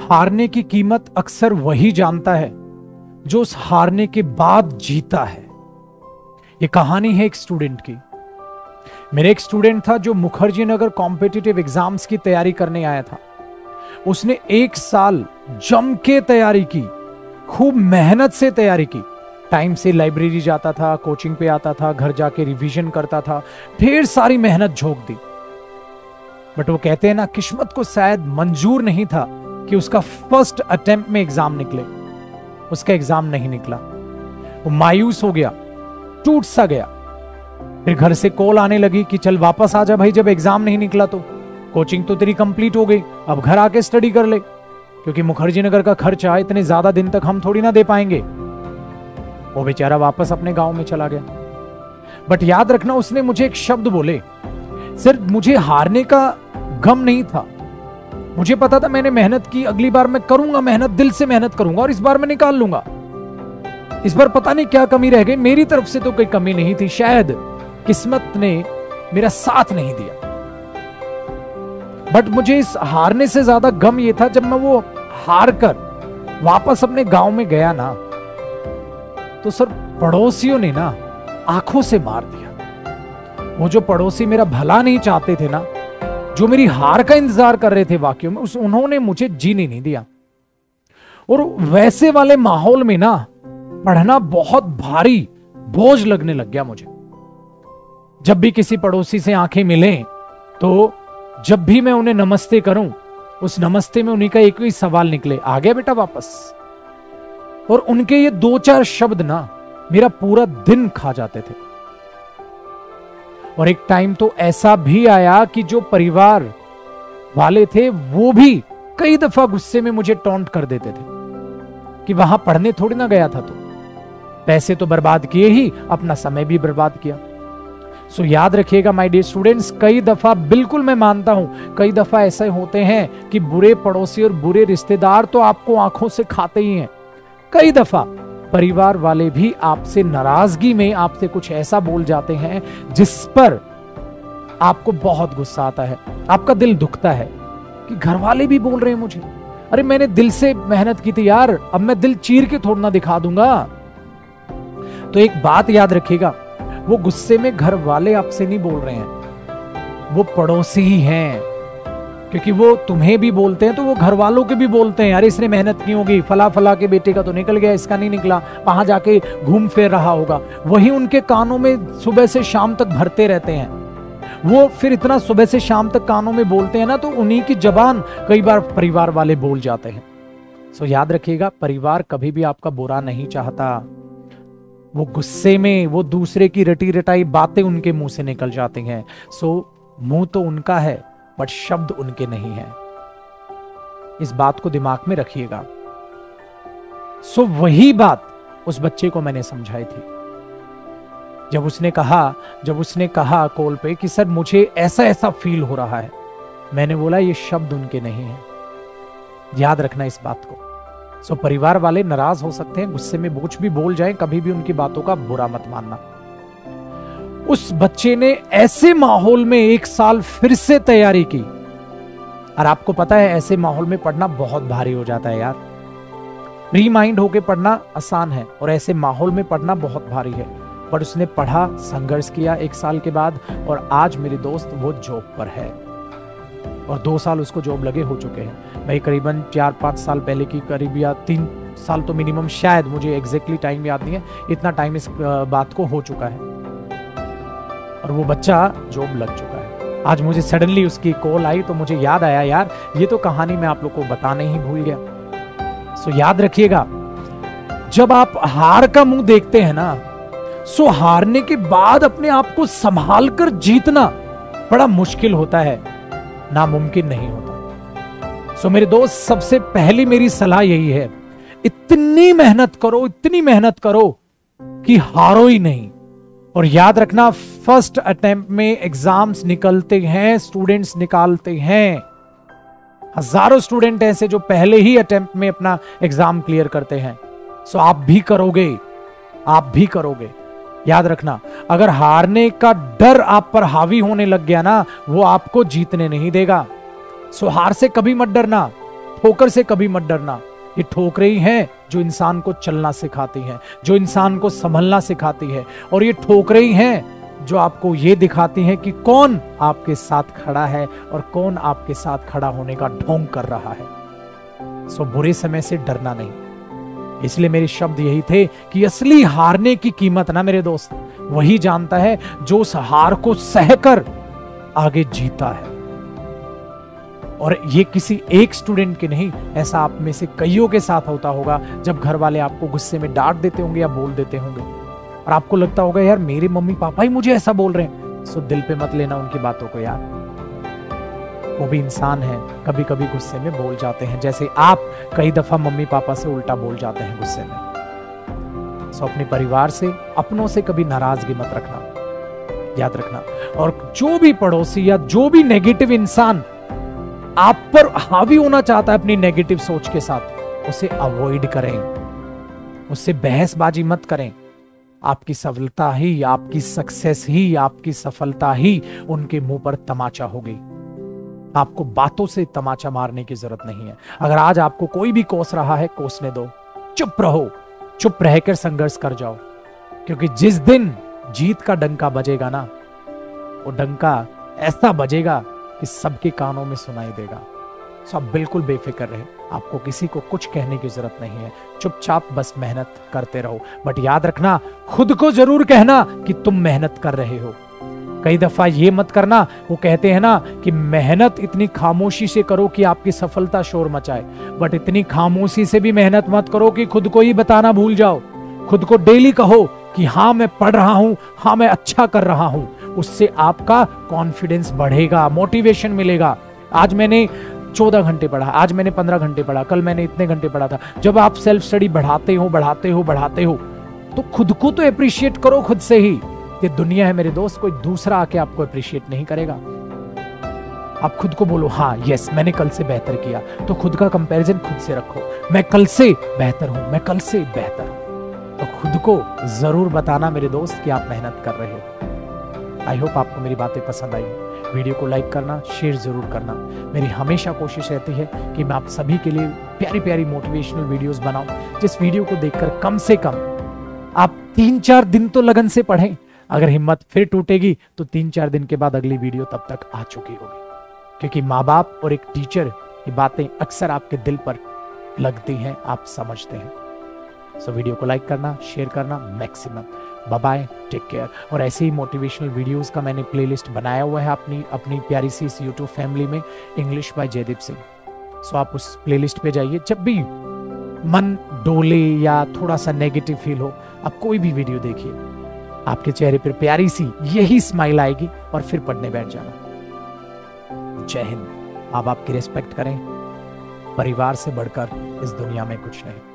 हारने की कीमत अक्सर वही जानता है जो उस हारने के बाद जीता है। ये कहानी है एक स्टूडेंट की। मेरे एक स्टूडेंट था जो मुखर्जी नगर कॉम्पिटिटिव एग्जाम्स की तैयारी करने आया था। उसने 1 साल जम के तैयारी की, खूब मेहनत से तैयारी की। टाइम से लाइब्रेरी जाता था, कोचिंग पे आता था, घर जाके रिवीजन करता था, ढेर सारी मेहनत झोंक दी। बट वो कहते हैं ना, किस्मत को शायद मंजूर नहीं था कि उसका फर्स्ट अटेम्प्ट में एग्जाम निकले। उसका एग्जाम नहीं निकला। वो मायूस हो गया, टूट सा गया। फिर घर से कॉल आने लगी कि चल वापस आ जा भाई, जब एग्जाम नहीं निकला तो कोचिंग तो तेरी कंप्लीट हो गई, अब घर आके स्टडी कर ले, क्योंकि मुखर्जी नगर का खर्चा इतने ज्यादा दिन तक हम थोड़ी ना दे पाएंगे। वो बेचारा वापस अपने गांव में चला गया। बट याद रखना, उसने मुझे एक शब्द बोले। सिर्फ मुझे हारने का गम नहीं था, मुझे पता था मैंने मेहनत की, अगली बार मैं करूंगा मेहनत, दिल से मेहनत करूंगा और इस बार मैं निकाल लूंगा। इस बार पता नहीं क्या कमी रह गई, मेरी तरफ से तो कोई कमी नहीं थी, शायद किस्मत ने मेरा साथ नहीं दिया। बट मुझे इस हारने से ज्यादा गम ये था, जब मैं वो हार कर वापस अपने गांव में गया ना, तो सर पड़ोसियों ने ना आंखों से मार दिया। वो जो पड़ोसी मेरा भला नहीं चाहते थे ना, जो मेरी हार का इंतजार कर रहे थे वाकई में, उन्होंने मुझे जीने नहीं दिया। और वैसे वाले माहौल में ना पढ़ना बहुत भारी बोझ लगने लग गया मुझे। जब भी किसी पड़ोसी से आंखें मिलें, तो जब भी मैं उन्हें नमस्ते करूं, उस नमस्ते में उन्हीं का एक ही सवाल निकले, आ गया बेटा वापस। और उनके ये 2-4 शब्द ना मेरा पूरा दिन खा जाते थे। और एक टाइम तो ऐसा भी आया कि जो परिवार वाले थे वो भी कई दफा गुस्से में मुझे टॉन्ट कर देते थे कि वहां पढ़ने थोड़ी ना गया था, तो पैसे तो बर्बाद किए ही, अपना समय भी बर्बाद किया। सो याद रखिएगा माय डियर स्टूडेंट्स, कई दफा, बिल्कुल मैं मानता हूं, कई दफा ऐसे होते हैं कि बुरे पड़ोसी और बुरे रिश्तेदार तो आपको आंखों से खाते ही हैं। कई दफा परिवार वाले भी आपसे नाराजगी में आपसे कुछ ऐसा बोल जाते हैं जिस पर आपको बहुत गुस्सा आता है, आपका दिल दुखता है कि घर वाले भी बोल रहे हैं मुझे, अरे मैंने दिल से मेहनत की थी यार, अब मैं दिल चीर के थोड़ा ना दिखा दूंगा। तो एक बात याद रखिएगा, वो गुस्से में घर वाले आपसे नहीं बोल रहे हैं, वो पड़ोसी ही हैं, क्योंकि वो तुम्हें भी बोलते हैं तो वो घर वालों के भी बोलते हैं, यार इसने मेहनत की होगी, फला फला के बेटे का तो निकल गया, इसका नहीं निकला, वहां जाके घूम फिर रहा होगा। वही उनके कानों में सुबह से शाम तक भरते रहते हैं। वो फिर इतना सुबह से शाम तक कानों में बोलते हैं ना, तो उन्हीं की जबान कई बार परिवार वाले बोल जाते हैं। सो याद रखिएगा, परिवार कभी भी आपका बुरा नहीं चाहता। वो गुस्से में वो दूसरे की रटी रटाई बातें उनके मुंह से निकल जाती हैं। सो मुंह तो उनका है बट शब्द उनके नहीं है, इस बात को दिमाग में रखिएगा। सो वही बात उस बच्चे को मैंने समझाई थी। जब उसने कहा कॉल पे कि सर मुझे ऐसा ऐसा फील हो रहा है, मैंने बोला ये शब्द उनके नहीं है, याद रखना इस बात को। सो परिवार वाले नाराज हो सकते हैं, गुस्से में कुछ भी बोल जाएं, कभी भी उनकी बातों का बुरा मत मानना। उस बच्चे ने ऐसे माहौल में 1 साल फिर से तैयारी की, और आपको पता है ऐसे माहौल में पढ़ना बहुत भारी हो जाता है यार। प्री माइंड होके पढ़ना आसान है और ऐसे माहौल में पढ़ना बहुत भारी है। पर उसने पढ़ा, संघर्ष किया 1 साल के बाद, और आज मेरे दोस्त वो जॉब पर है और 2 साल उसको जॉब लगे हो चुके हैं। मैं करीबन 4-5 साल पहले की, करीब या 3 साल तो मिनिमम, शायद मुझे एग्जैक्टली टाइम याद नहीं है, इतना टाइम इस बात को हो चुका है, और वो बच्चा जॉब लग चुका है। आज मुझे सडनली उसकी कॉल आई तो मुझे याद आया, यार ये तो कहानी मैं आप लोग को बताने ही भूल गया। सो याद रखिएगा, जब आप हार का मुंह देखते हैं ना, सो हारने के बाद अपने आप को संभाल कर जीतना बड़ा मुश्किल होता है, नामुमकिन नहीं होता। सो मेरे दोस्त, सबसे पहली मेरी सलाह यही है, इतनी मेहनत करो कि हारो ही नहीं। और याद रखना, फर्स्ट अटेम्प्ट में एग्जाम्स निकलते हैं, स्टूडेंट्स निकालते हैं। हजारों स्टूडेंट ऐसे जो पहले ही अटेम्प्ट में अपना एग्जाम क्लियर करते हैं। सो आप भी करोगे। याद रखना, अगर हारने का डर आप पर हावी होने लग गया ना, वो आपको जीतने नहीं देगा। सो हार से कभी मत डरना, ठोकर से कभी मत डरना। ये ठोकरें ही हैं जो इंसान को चलना सिखाती हैं, जो इंसान को संभलना सिखाती है। और ये ठोकरें ही हैं जो आपको ये दिखाती हैं कि कौन आपके साथ खड़ा है और कौन आपके साथ खड़ा होने का ढोंग कर रहा है। सो बुरे समय से डरना नहीं। इसलिए मेरे शब्द यही थे कि असली हारने की कीमत ना मेरे दोस्त वही जानता है जो उस हार को सहकर आगे जीता है। और ये किसी एक स्टूडेंट के नहीं, ऐसा आप में से कईयों के साथ होता होगा जब घर वाले आपको गुस्से में डांट देते होंगे या बोल देते होंगे और आपको लगता होगा यार मेरे मम्मी पापा ही मुझे ऐसा बोल रहे हैं। सो दिल पे मत लेना उनकी बातों को यार, वो भी इंसान है, कभी कभी गुस्से में बोल जाते हैं, जैसे आप कई दफा मम्मी पापा से उल्टा बोल जाते हैं गुस्से में। सो अपने परिवार से, अपनों से कभी नाराजगी मत रखना, याद रखना। और जो भी पड़ोसी या जो भी नेगेटिव इंसान आप पर हावी होना चाहता है अपनी नेगेटिव सोच के साथ, उसे अवॉइड करें, उससे बहसबाजी मत करें। आपकी सफलता ही, आपकी सक्सेस ही, आपकी सफलता ही उनके मुंह पर तमाचा होगी। आपको बातों से तमाचा मारने की जरूरत नहीं है। अगर आज आपको कोई भी कोस रहा है, कोसने दो, चुप रहो, चुप रहकर संघर्ष कर जाओ। क्योंकि जिस दिन जीत का डंका बजेगा ना, वो डंका ऐसा बजेगा कि सबके कानों में सुनाई देगा। सो आप बिल्कुल बेफिक्र रहे, आपको किसी को कुछ कहने की जरूरत नहीं है, चुपचाप बस मेहनत करते रहो। बट याद रखना, खुद को जरूर कहना कि तुम मेहनत कर रहे हो। कई दफा ये मत करना, वो कहते हैं ना कि मेहनत इतनी खामोशी से करो कि आपकी सफलता शोर मचाए, बट इतनी खामोशी से भी मेहनत मत करो कि खुद को ही बताना भूल जाओ। खुद को डेली कहो कि हाँ मैं पढ़ रहा हूं, हाँ मैं अच्छा कर रहा हूं। उससे आपका कॉन्फिडेंस बढ़ेगा, मोटिवेशन मिलेगा। आज मैंने 14 घंटे पढ़ा, आज मैंने 15 घंटे पढ़ा, कल मैंने इतने घंटे पढ़ा था। जब आप सेल्फ स्टडी बढ़ाते हो तो खुद को तो अप्रिशिएट करो खुद से ही। ये दुनिया है मेरे दोस्त, कोई दूसरा आके आपको अप्रिशिएट नहीं करेगा। आप खुद को बोलो हाँ यस मैंने कल से बेहतर किया, तो खुद का कंपैरिजन खुद से रखो, मैं कल से बेहतर हूं, मैं कल से बेहतर हूं। तो खुद को जरूर बताना मेरे दोस्त कि आप मेहनत कर रहे हो। आई होप आपको मेरी बातें पसंद आई। वीडियो को लाइक करना, शेयर जरूर करना। मेरी हमेशा कोशिश रहती है कि मैं आप सभी के लिए प्यारी प्यारी मोटिवेशनल वीडियोस बनाऊं, जिस वीडियो को देखकर कम से कम आप 3-4 दिन तो लगन से पढ़ें। अगर हिम्मत फिर टूटेगी तो 3-4 दिन के बाद अगली वीडियो तब तक आ चुकी होगी। क्योंकि माँ बाप और एक टीचर की बातें अक्सर आपके दिल पर लगती हैं, आप समझते हैं। सो वीडियो को लाइक करना, शेयर करना maximum. Bye bye, take care. और ऐसे ही मोटिवेशनल वीडियोस का मैंने प्लेलिस्ट बनाया हुआ है अपनी प्यारी सी इस यूट्यूब फैमिली में, इंग्लिश बाय जयदीप सिंह। सो आप उस प्लेलिस्ट पे जाइए। जब भी मन डोले या थोड़ा सा नेगेटिव फील हो, आप कोई भी वीडियो देखिए, आपके चेहरे पर प्यारी सी यही स्माइल आएगी और फिर पढ़ने बैठ जाना। जय हिंद। माँ बाप की रिस्पेक्ट करें, परिवार से बढ़कर इस दुनिया में कुछ नहीं।